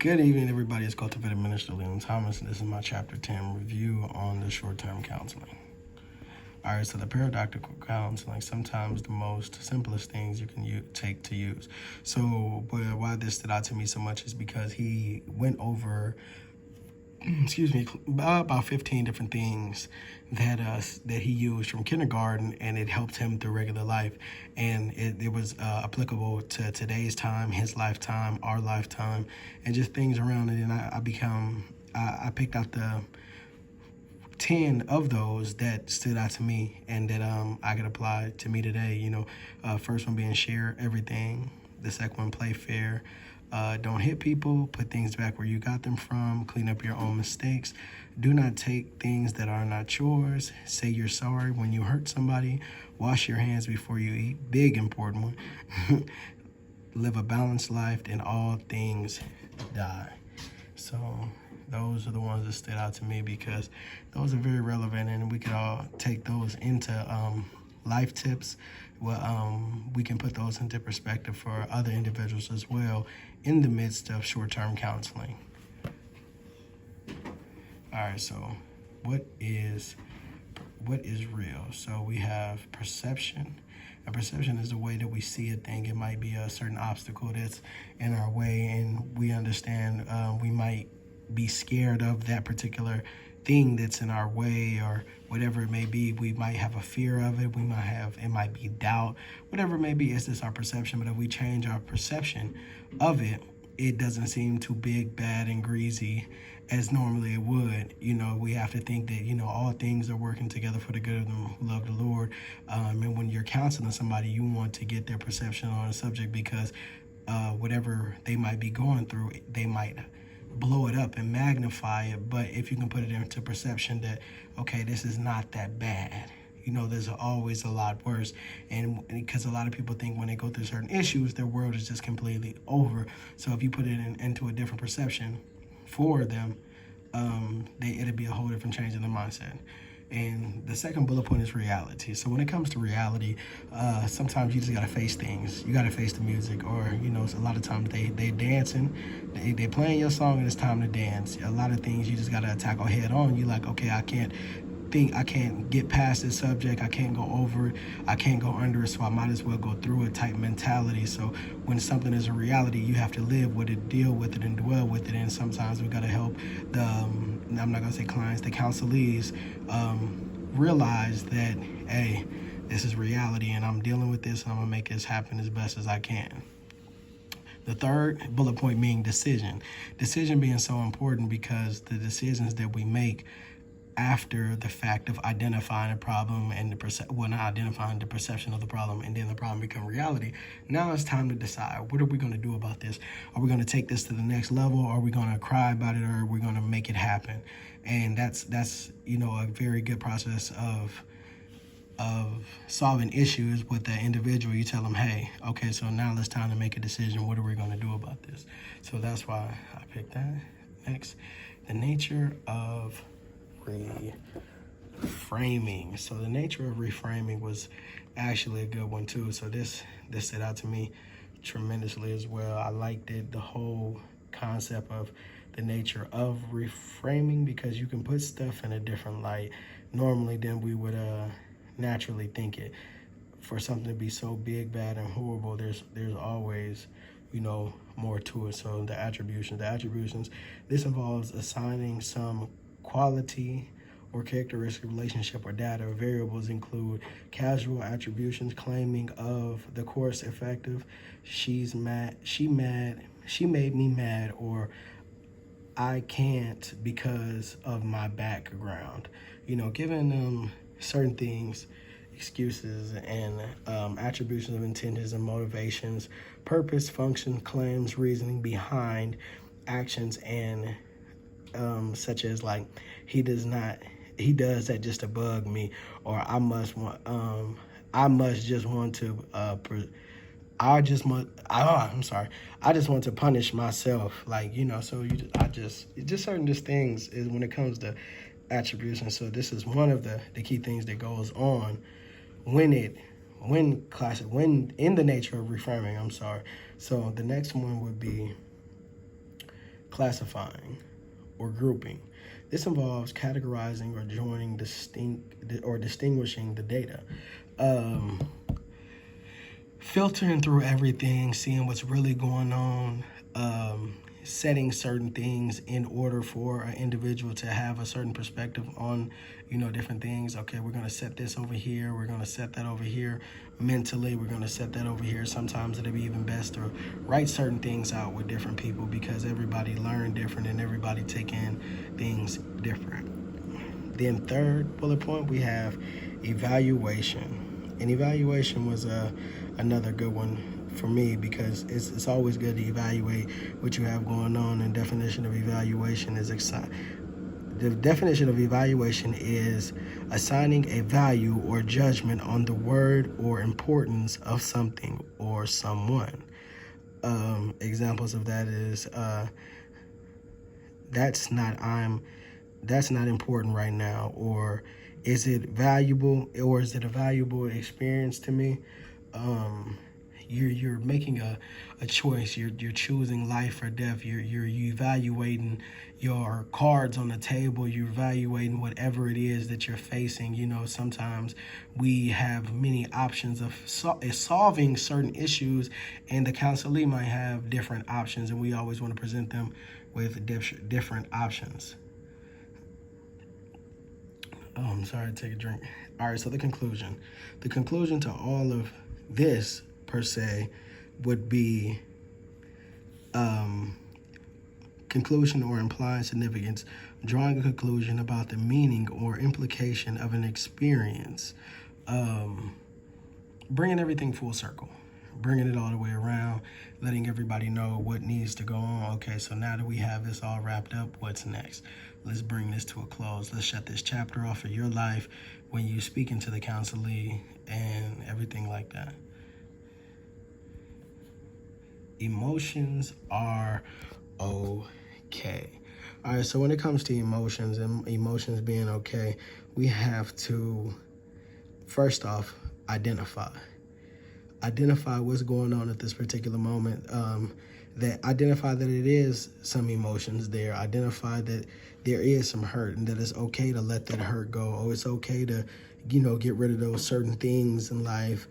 Good evening, everybody. It's Cultivated Minister Leland Thomas, and this is my Chapter 10 review on the short-term counseling. All right, so the paradoxical counseling, sometimes the most simplest things you can take to use. So why this stood out to me so much is because he went over about 15 different things that he used from kindergarten, and it helped him through regular life. And it was applicable to today's time, his lifetime, our lifetime, and just things around it. And I picked out the 10 of those that stood out to me and that I could apply to me today. First one being share everything. The second one, play fair. Don't hit people, put things back where you got them from, clean up your own mistakes. Do not take things that are not yours. Say you're sorry when you hurt somebody. Wash your hands before you eat. Big important one. Live a balanced life, and all things die. So those are the ones that stood out to me because those are very relevant, and we could all take those into life tips. We can put those into perspective for other individuals as well in the midst of short-term counseling. All right, so what is real? So we have perception. A perception is the way that we see a thing. It might be a certain obstacle that's in our way, and we understand we might be scared of that particular thing that's in our way, or whatever it may be. We might have a fear of it. It might be doubt. Whatever it may be, it's just our perception. But if we change our perception of it, it doesn't seem too big, bad, and greasy as normally it would. We have to think that, all things are working together for the good of them who love the Lord. And when you're counseling somebody, you want to get their perception on a subject because whatever they might be going through, they might blow it up and magnify it. But if you can put it into perception that, okay, this is not that bad. There's always a lot worse. And because a lot of people think when they go through certain issues, their world is just completely over. So if you put it into a different perception for them, it'll be a whole different change in the mindset. And the second bullet point is reality. So when it comes to reality, sometimes you just got to face things. You got to face the music, or, a lot of times they dancing, they playing your song and it's time to dance. A lot of things you just got to tackle head on. You like, okay, I can't get past this subject. I can't go over it. I can't go under it. So I might as well go through it type mentality. So when something is a reality, you have to live with it, deal with it, and dwell with it. And sometimes we got to help I'm not going to say clients, the counselees, realize that, hey, this is reality and I'm dealing with this and I'm going to make this happen as best as I can. The third bullet point being decision. Decision being so important because the decisions that we make after the fact of identifying a problem and not identifying the perception of the problem, and then the problem become reality. Now it's time to decide, what are we going to do about this? Are we going to take this to the next level? Are we going to cry about it, or are we going to make it happen? And that's a very good process of solving issues with the individual. You tell them, hey, okay, so now it's time to make a decision. What are we going to do about this? So that's why I picked that. Next, the nature of reframing. So the nature of reframing was actually a good one too. So this stood out to me tremendously as well. I liked it, the whole concept of the nature of reframing, because you can put stuff in a different light normally than we would naturally think it. For something to be so big, bad, and horrible, there's always more to it. So the attributions, this involves assigning some quality or characteristic relationship or data. Variables include casual attributions, claiming of the course effective, she made me mad, or I can't because of my background. Giving them certain things, excuses, and attributions of intentions and motivations, purpose, function, claims, reasoning behind actions, and such as like, he does that just to bug me, or I just want to punish myself, just certain things is when it comes to attribution. So this is one of the key things that goes on when in the nature of reframing. So the next one would be classifying, or grouping. This involves categorizing or distinguishing the data. Filtering through everything, seeing what's really going on, setting certain things in order for an individual to have a certain perspective on, different things. Okay, we're going to set this over here. We're going to set that over here. Mentally, we're going to set that over here. Sometimes it'll be even best to write certain things out with different people because everybody learn different and everybody take in things different. Then third bullet point, we have evaluation. And evaluation was another good one for me because it's always good to evaluate what you have going on. And definition of evaluation is the definition of evaluation is assigning a value or judgment on the word or importance of something or someone. Examples of that is that's not important right now, or is it valuable, or is it a valuable experience to me? You're making a choice. You're choosing life or death. You're evaluating your cards on the table. You're evaluating whatever it is that you're facing. Sometimes we have many options of solving certain issues, and the counselee might have different options, and we always want to present them with different options. Oh, I'm sorry, take a drink. All right, so the conclusion. The conclusion to all of this, per se, would be conclusion or implied significance, drawing a conclusion about the meaning or implication of an experience, bringing everything full circle, bringing it all the way around, letting everybody know what needs to go on. Okay, so now that we have this all wrapped up, what's next? Let's bring this to a close. Let's shut this chapter off of your life when you speak into the counselee and everything like that. Emotions are okay. All right, so when it comes to emotions and emotions being okay, we have to, first off, identify what's going on at this particular moment. Identify that it is some emotions there. Identify that there is some hurt and that it's okay to let that hurt go. Or it's okay to, get rid of those certain things in life.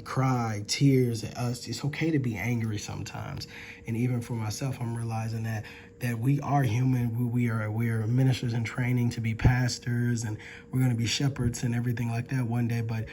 Cry, tears. It's okay to be angry sometimes. And even for myself, I'm realizing that we are human. We are ministers in training to be pastors, and we're going to be shepherds and everything like that one day. But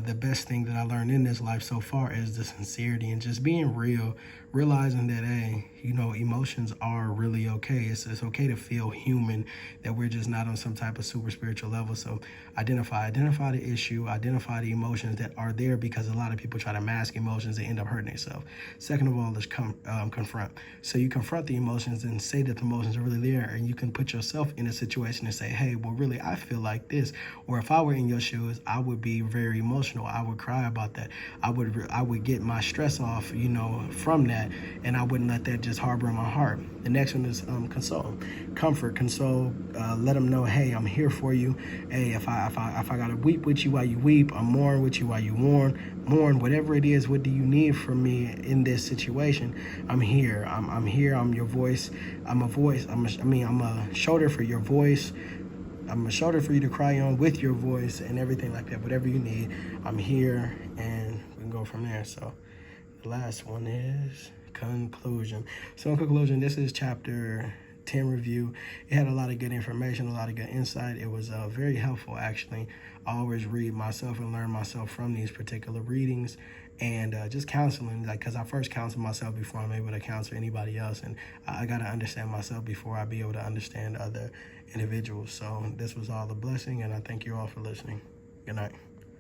the best thing that I learned in this life so far is the sincerity and just being real, realizing that, hey, emotions are really okay. It's okay to feel human, that we're just not on some type of super spiritual level. So identify the issue, identify the emotions that are there, because a lot of people try to mask emotions and end up hurting themselves. Second of all is confront. So you confront the emotions and say that the emotions are really there, and you can put yourself in a situation and say, hey, well, really, I feel like this. Or if I were in your shoes, I would be very emotional. I would cry about that. I would get my stress off, from that, and I wouldn't let that just harbor in my heart. The next one is console, comfort, console. Let them know, hey, I'm here for you. Hey, if I gotta weep with you while you weep, I'm mourn with you while you mourn. Whatever it is, what do you need from me in this situation? I'm here. I'm here. I'm your voice. I'm a voice. I'm a shoulder for your voice. I'm a shoulder for you to cry on with your voice and everything like that. Whatever you need, I'm here, and we can go from there. So the last one is conclusion. So in conclusion, this is chapter 10 review. It had a lot of good information, a lot of good insight. It was very helpful, actually. I always read myself and learn myself from these particular readings, and just counseling, because I first counsel myself before I'm able to counsel anybody else, and I got to understand myself before I be able to understand other individuals. So this was all a blessing, and I thank you all for listening. Good night.